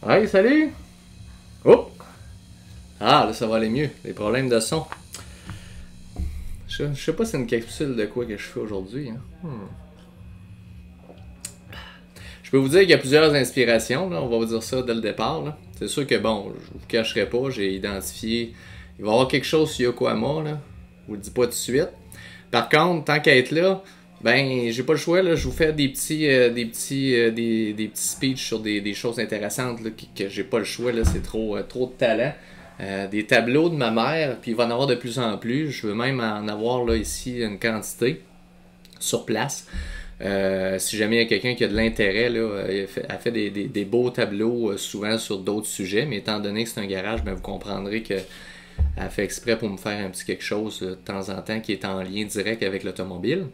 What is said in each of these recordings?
Hey, salut! Oh! Ah, là, ça va aller mieux. Les problèmes de son. Je sais pas si c'est une capsule de quoi que je fais aujourd'hui. Hein. Je peux vous dire qu'il y a plusieurs inspirations. Là. On va vous dire ça dès le départ. C'est sûr que, bon, je vous cacherai pas. J'ai identifié... Il va y avoir quelque chose sur Yokohama. Là. Je vous le dis pas tout de suite. Par contre, tant qu'à être là, ben, j'ai pas le choix. Là. Je vous fais des petits speeches sur des choses intéressantes là, que j'ai pas le choix. C'est trop de talent. Des tableaux de ma mère, puis il va en avoir de plus en plus. Je veux même en avoir là, ici une quantité sur place. Si jamais il y a quelqu'un qui a de l'intérêt, là, elle fait des beaux tableaux souvent sur d'autres sujets, mais étant donné que c'est un garage, ben, vous comprendrez qu'elle fait exprès pour me faire un petit quelque chose de temps en temps qui est en lien direct avec l'automobile.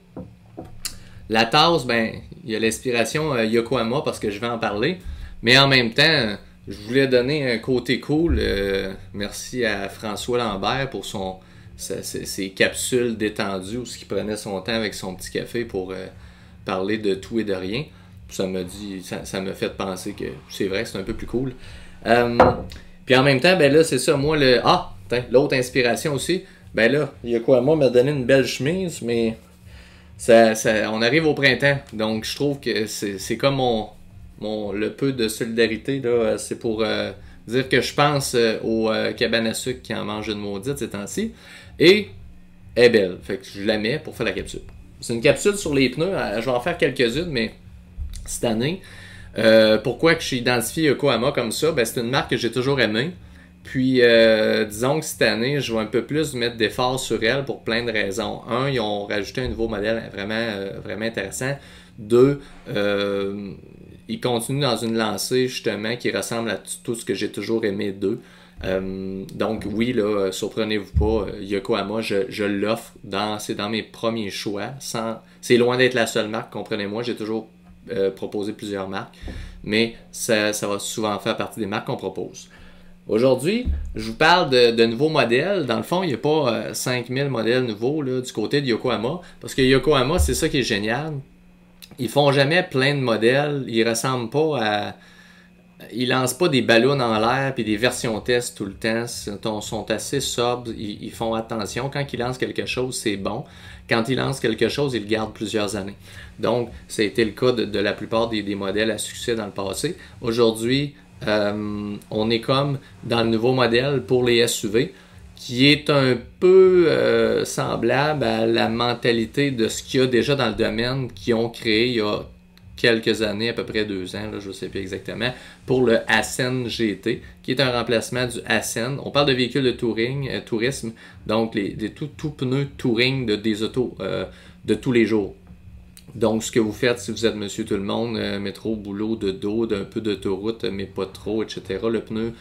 La tasse, ben, il y a l'inspiration Yokohama parce que je vais en parler, mais en même temps, je voulais donner un côté cool. Merci à François Lambert pour ses capsules détendues où il prenait son temps avec son petit café pour parler de tout et de rien. Ça m'a fait penser que c'est vrai, c'est un peu plus cool. Puis en même temps, ben là, c'est ça, moi, l'autre inspiration aussi, ben là, Yokohama m'a donné une belle chemise, mais on arrive au printemps, donc je trouve que c'est comme le peu de solidarité, là, c'est pour dire que je pense aux cabanes à sucre qui en mangent une maudite ces temps-ci. Et elle est belle, fait que je la mets pour faire la capsule. C'est une capsule sur les pneus, je vais en faire quelques-unes, mais cette année, pourquoi que j'ai identifié Yokohama comme ça? Ben, c'est une marque que j'ai toujours aimée. Puis, disons que cette année, je vais un peu plus mettre d'efforts sur elle pour plein de raisons. Un, ils ont rajouté un nouveau modèle vraiment intéressant. Deux, ils continuent dans une lancée justement qui ressemble à tout ce que j'ai toujours aimé d'eux. Donc oui, là, surprenez-vous pas, Yokohama, je l'offre, c'est dans mes premiers choix. C'est loin d'être la seule marque, comprenez-moi, j'ai toujours proposé plusieurs marques, mais ça va souvent faire partie des marques qu'on propose. Aujourd'hui, je vous parle de nouveaux modèles. Dans le fond, il n'y a pas 5000 modèles nouveaux là, du côté de Yokohama, parce que Yokohama, c'est ça qui est génial. Ils font jamais plein de modèles, ils ressemblent pas à... Ils lancent pas des ballons en l'air puis des versions test tout le temps. Ils sont assez sobres, ils font attention. Quand ils lancent quelque chose, c'est bon. Quand ils lancent quelque chose, ils le gardent plusieurs années. Donc, ça a été le cas de la plupart des modèles à succès dans le passé. Aujourd'hui, on est comme dans le nouveau modèle pour les SUV, qui est un peu semblable à la mentalité de ce qu'il y a déjà dans le domaine qu'ils ont créé il y a quelques années, à peu près 2 ans, là, je ne sais plus exactement, pour le Ascend GT, qui est un remplacement du Ascend. On parle de véhicules de tourisme, donc des tout pneus touring des autos de tous les jours. Donc, ce que vous faites si vous êtes monsieur tout le monde, métro, boulot, de dos, d'un peu d'autoroute, mais pas trop, etc. Le pneu,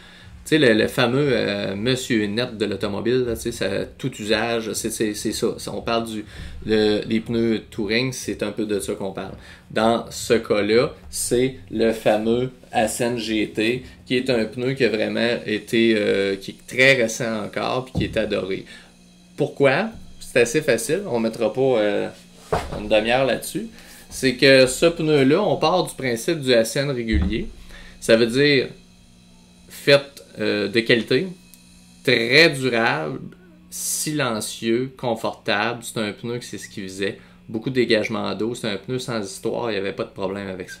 tu sais, le fameux monsieur net de l'automobile, tu sais, tout usage, c'est ça. On parle des pneus touring, c'est un peu de ça qu'on parle. Dans ce cas-là, c'est le fameux Ascend GT, qui est un pneu qui a vraiment été, qui est très récent encore, puis qui est adoré. Pourquoi? C'est assez facile, on ne mettra pas une demi-heure là-dessus. C'est que ce pneu-là, on part du principe du Ascend régulier. Ça veut dire fait de qualité, très durable, silencieux, confortable. C'est un pneu que c'est ce qu'il faisait. Beaucoup de dégagement d'eau. C'est un pneu sans histoire. Il n'y avait pas de problème avec ça.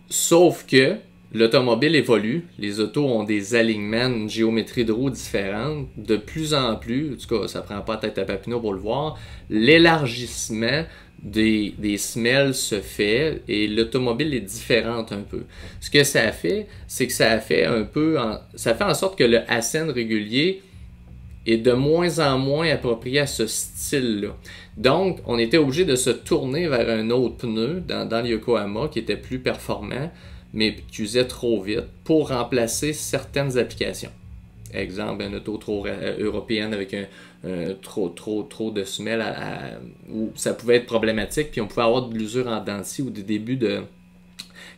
Sauf que l'automobile évolue. Les autos ont des alignements, une géométrie de roue différente. De plus en plus, en tout cas, ça prend pas tête à Papineau pour le voir, l'élargissement des semelles se fait et l'automobile est différente un peu. Ce que ça fait, c'est que ça fait en sorte que le Ascend régulier est de moins en moins approprié à ce style-là. Donc, on était obligé de se tourner vers un autre pneu dans le Yokohama qui était plus performant, mais qui usait trop vite pour remplacer certaines applications. Exemple, une auto trop européenne avec trop de semelles où ça pouvait être problématique, puis on pouvait avoir de l'usure en dents de scie ou des débuts de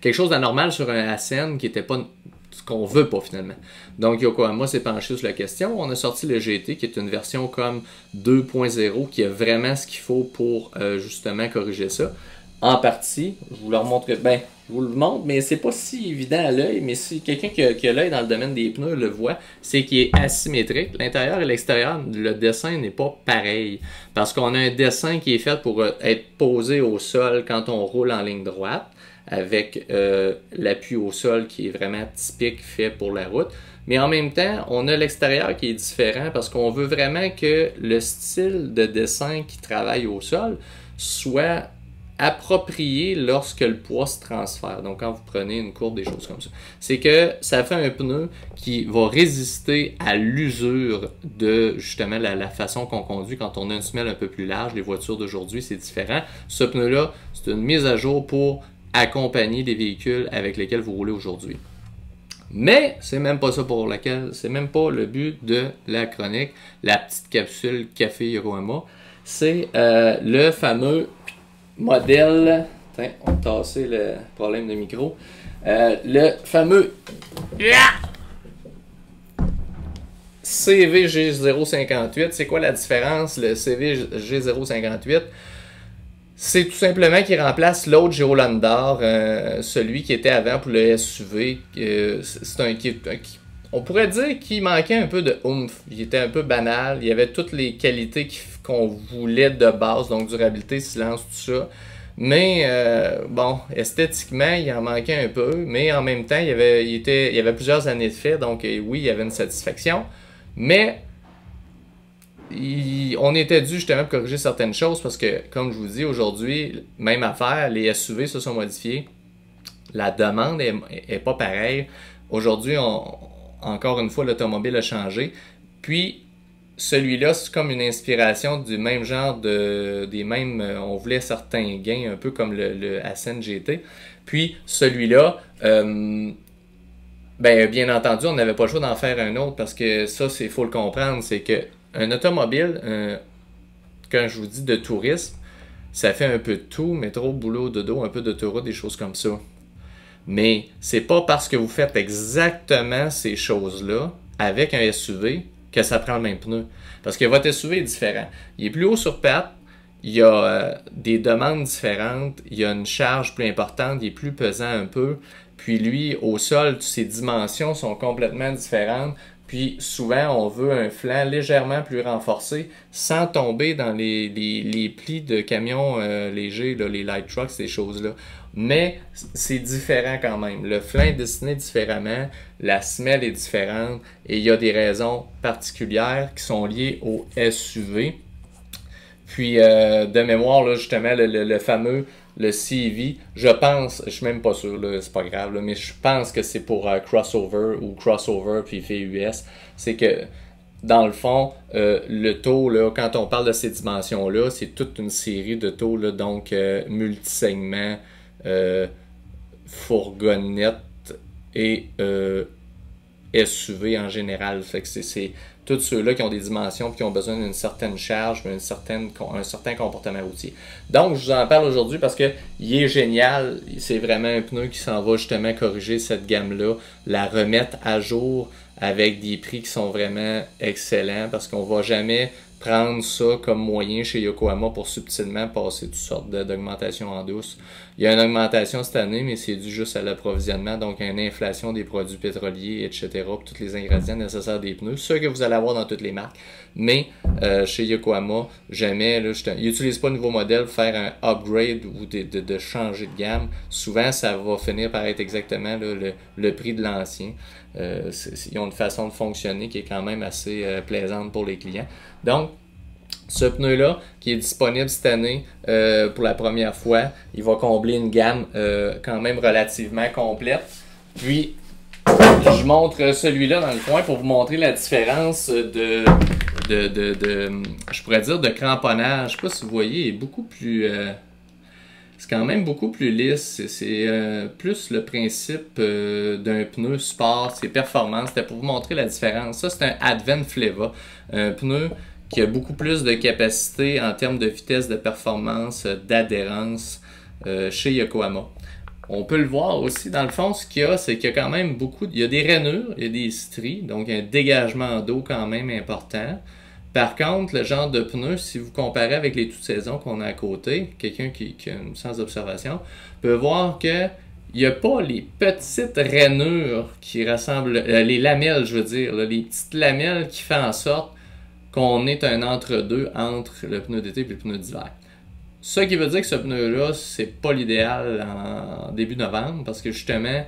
quelque chose d'anormal sur un Ascend qui n'était pas ce qu'on veut pas finalement. Donc Yokohama s'est penché sur la question. On a sorti le GT qui est une version comme 2.0 qui a vraiment ce qu'il faut pour justement corriger ça. en partie. Je vous le remontre, ben, je vous le montre, mais c'est pas si évident à l'œil. Mais si quelqu'un qui a l'œil dans le domaine des pneus le voit, c'est qu'il est asymétrique. L'intérieur et l'extérieur, le dessin n'est pas pareil. Parce qu'on a un dessin qui est fait pour être posé au sol quand on roule en ligne droite, avec l'appui au sol qui est vraiment typique, fait pour la route. Mais en même temps, on a l'extérieur qui est différent parce qu'on veut vraiment que le style de dessin qui travaille au sol soit approprié lorsque le poids se transfère. Donc, quand vous prenez une courbe, des choses comme ça. C'est que ça fait un pneu qui va résister à l'usure de, justement, la façon qu'on conduit quand on a une semelle un peu plus large. Les voitures d'aujourd'hui, c'est différent. Ce pneu-là, c'est une mise à jour pour accompagner les véhicules avec lesquels vous roulez aujourd'hui. Mais c'est même pas ça pour laquelle, c'est même pas le but de la chronique, la petite capsule Café Yokohama. C'est le fameux modèle, attends, on va tasser le problème de micro, le fameux CVG058. C'est quoi la différence, le CVG058? C'est tout simplement qu'il remplace l'autre Geolandar, celui qui était avant pour le SUV. On pourrait dire qu'il manquait un peu de oomph. Il était un peu banal. Il y avait toutes les qualités qu'on voulait de base, donc durabilité, silence, tout ça. Mais bon, esthétiquement, il en manquait un peu. Mais en même temps, il y avait plusieurs années de fait, donc oui, il y avait une satisfaction. Mais on était dû justement pour corriger certaines choses parce que, comme je vous dis, aujourd'hui, même affaire, les SUV se sont modifiés. La demande est pas pareille. Aujourd'hui, encore une fois, l'automobile a changé. Puis, celui-là, c'est comme une inspiration du même genre des mêmes. On voulait certains gains, un peu comme le Ascend GT. Puis, celui-là, ben, bien entendu, on n'avait pas le choix d'en faire un autre parce que ça, il faut le comprendre, c'est que un automobile, quand je vous dis de tourisme, ça fait un peu de tout, métro, boulot, dodo, un peu d'autoroute, des choses comme ça. Mais c'est pas parce que vous faites exactement ces choses-là avec un SUV que ça prend le même pneu. Parce que votre SUV est différent. Il est plus haut sur pattes, il y a des demandes différentes, il y a une charge plus importante, il est plus pesant un peu. Puis lui, au sol, ses dimensions sont complètement différentes. Puis souvent, on veut un flanc légèrement plus renforcé sans tomber dans les plis de camions légers, là, les light trucks, ces choses-là. Mais c'est différent quand même. Le flanc est dessiné différemment, la semelle est différente et il y a des raisons particulières qui sont liées au SUV. Puis de mémoire, là, justement, le fameux le CV, je pense, je suis même pas sûr, c'est pas grave, là, mais je pense que c'est pour crossover ou crossover puis VUS. C'est que dans le fond, le taux, là, quand on parle de ces dimensions-là, c'est toute une série de taux, là, donc multisegments, fourgonnettes et SUV en général. Fait que c'est tous ceux-là qui ont des dimensions et qui ont besoin d'une certaine charge, un certain comportement routier. Donc, je vous en parle aujourd'hui parce qu'il est génial. C'est vraiment un pneu qui s'en va justement corriger cette gamme-là, la remettre à jour avec des prix qui sont vraiment excellents parce qu'on ne va jamais prendre ça comme moyen chez Yokohama pour subtilement passer toutes sortes d'augmentations en douce. Il y a une augmentation cette année, mais c'est dû juste à l'approvisionnement, donc à une inflation des produits pétroliers, etc., pour tous les ingrédients nécessaires des pneus, ce que vous allez avoir dans toutes les marques. Mais chez Yokohama, jamais, là, ils n'utilisent pas de nouveau modèle pour faire un upgrade ou de changer de gamme. Souvent, ça va finir par être exactement là, le prix de l'ancien. Ils ont une façon de fonctionner qui est quand même assez plaisante pour les clients. Donc, ce pneu-là, qui est disponible cette année pour la première fois, il va combler une gamme quand même relativement complète. Puis, je montre celui-là dans le coin pour vous montrer la différence je pourrais dire, de cramponnage. Je ne sais pas si vous voyez, il est beaucoup plus... c'est quand même beaucoup plus lisse. C'est plus le principe d'un pneu sport, ses performances. C'était pour vous montrer la différence. Ça, c'est un Advent Fleva. Un pneu qui a beaucoup plus de capacité en termes de vitesse, de performance, d'adhérence chez Yokohama. On peut le voir aussi, dans le fond, ce qu'il y a, c'est qu'il y a quand même il y a des rainures, il y a des stries, donc un dégagement d'eau quand même important. Par contre, le genre de pneu, si vous comparez avec les toutes saisons qu'on a à côté, quelqu'un qui a une sens d'observation peut voir que il n'y a pas les petites rainures qui ressemblent, les lamelles, je veux dire, là, les petites lamelles qui font en sorte qu'on est un entre-deux entre le pneu d'été et le pneu d'hiver. Ce qui veut dire que ce pneu-là, c'est pas l'idéal en début novembre parce que justement,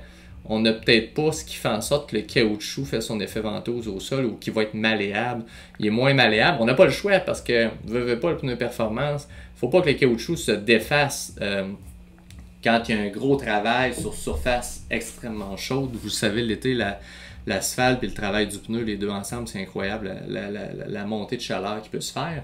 on n'a peut-être pas ce qui fait en sorte que le caoutchouc fait son effet ventouse au sol ou qu'il va être malléable. Il est moins malléable. On n'a pas le choix parce que, veut pas le pneu performance, faut pas que le caoutchouc se défasse quand il y a un gros travail sur surface extrêmement chaude. Vous savez, l'été, l'asphalte et le travail du pneu, les deux ensemble, c'est incroyable, la montée de chaleur qui peut se faire.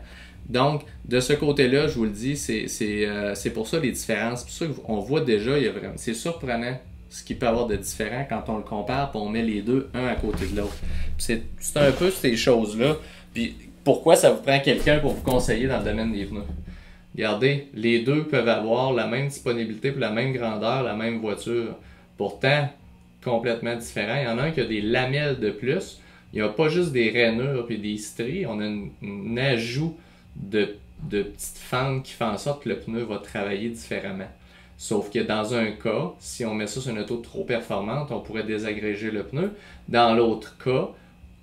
Donc, de ce côté-là, je vous le dis, c'est pour ça les différences. C'est pour ça qu'on voit déjà, c'est surprenant ce qu'il peut y avoir de différent quand on le compare et on met les deux un à côté de l'autre. C'est un peu ces choses-là. Puis pourquoi ça vous prend quelqu'un pour vous conseiller dans le domaine des pneus? Regardez, les deux peuvent avoir la même disponibilité pour la même grandeur, la même voiture. Pourtant, complètement différent. Il y en a un qui a des lamelles de plus. Il n'y a pas juste des rainures et des stries. On a un ajout de petites fentes qui font en sorte que le pneu va travailler différemment. Sauf que dans un cas, si on met ça sur une auto trop performante, on pourrait désagréger le pneu. Dans l'autre cas,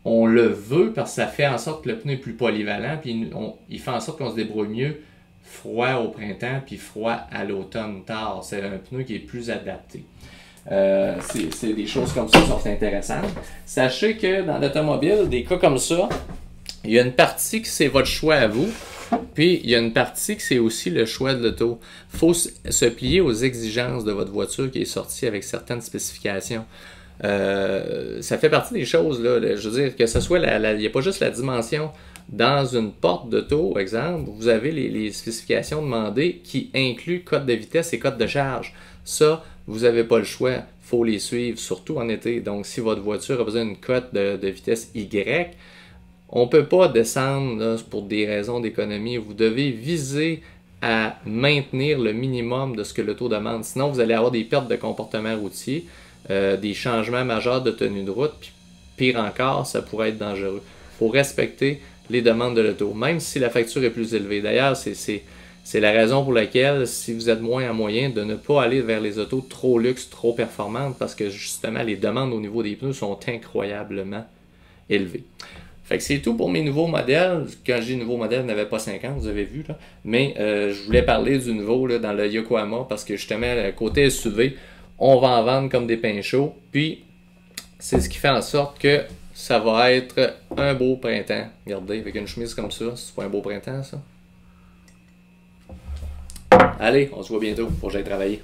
on le veut parce que ça fait en sorte que le pneu est plus polyvalent, puis il fait en sorte qu'on se débrouille mieux froid au printemps, puis froid à l'automne tard. C'est un pneu qui est plus adapté. C'est des choses comme ça qui sont intéressantes. Sachez que dans l'automobile, des cas comme ça, il y a une partie que c'est votre choix à vous. Puis, il y a une partie que c'est aussi le choix de l'auto. Il faut se plier aux exigences de votre voiture qui est sortie avec certaines spécifications. Ça fait partie des choses, là. Je veux dire, que ce soit, il n'y a pas juste la dimension. Dans une porte d'auto, exemple, vous avez les spécifications demandées qui incluent code de vitesse et code de charge. Ça, vous n'avez pas le choix. Il faut les suivre, surtout en été. Donc, si votre voiture a besoin d'une cote de vitesse Y, on ne peut pas descendre là, pour des raisons d'économie. Vous devez viser à maintenir le minimum de ce que l'auto demande. Sinon, vous allez avoir des pertes de comportement routier, des changements majeurs de tenue de route, puis pire encore, ça pourrait être dangereux. Il faut respecter les demandes de l'auto, même si la facture est plus élevée. D'ailleurs, c'est la raison pour laquelle, si vous êtes moins en moyen, de ne pas aller vers les autos trop luxe, trop performantes, parce que justement, les demandes au niveau des pneus sont incroyablement élevées. Fait que c'est tout pour mes nouveaux modèles. Quand je dis nouveau modèle, il n'y avait pas 50, vous avez vu. Là. Mais je voulais parler du nouveau là, dans le Yokohama parce que justement, le côté SUV, on va en vendre comme des pains chauds. Puis, c'est ce qui fait en sorte que ça va être un beau printemps. Regardez, avec une chemise comme ça, c'est pas un beau printemps, ça? Allez, on se voit bientôt. Faut que j'aille travailler.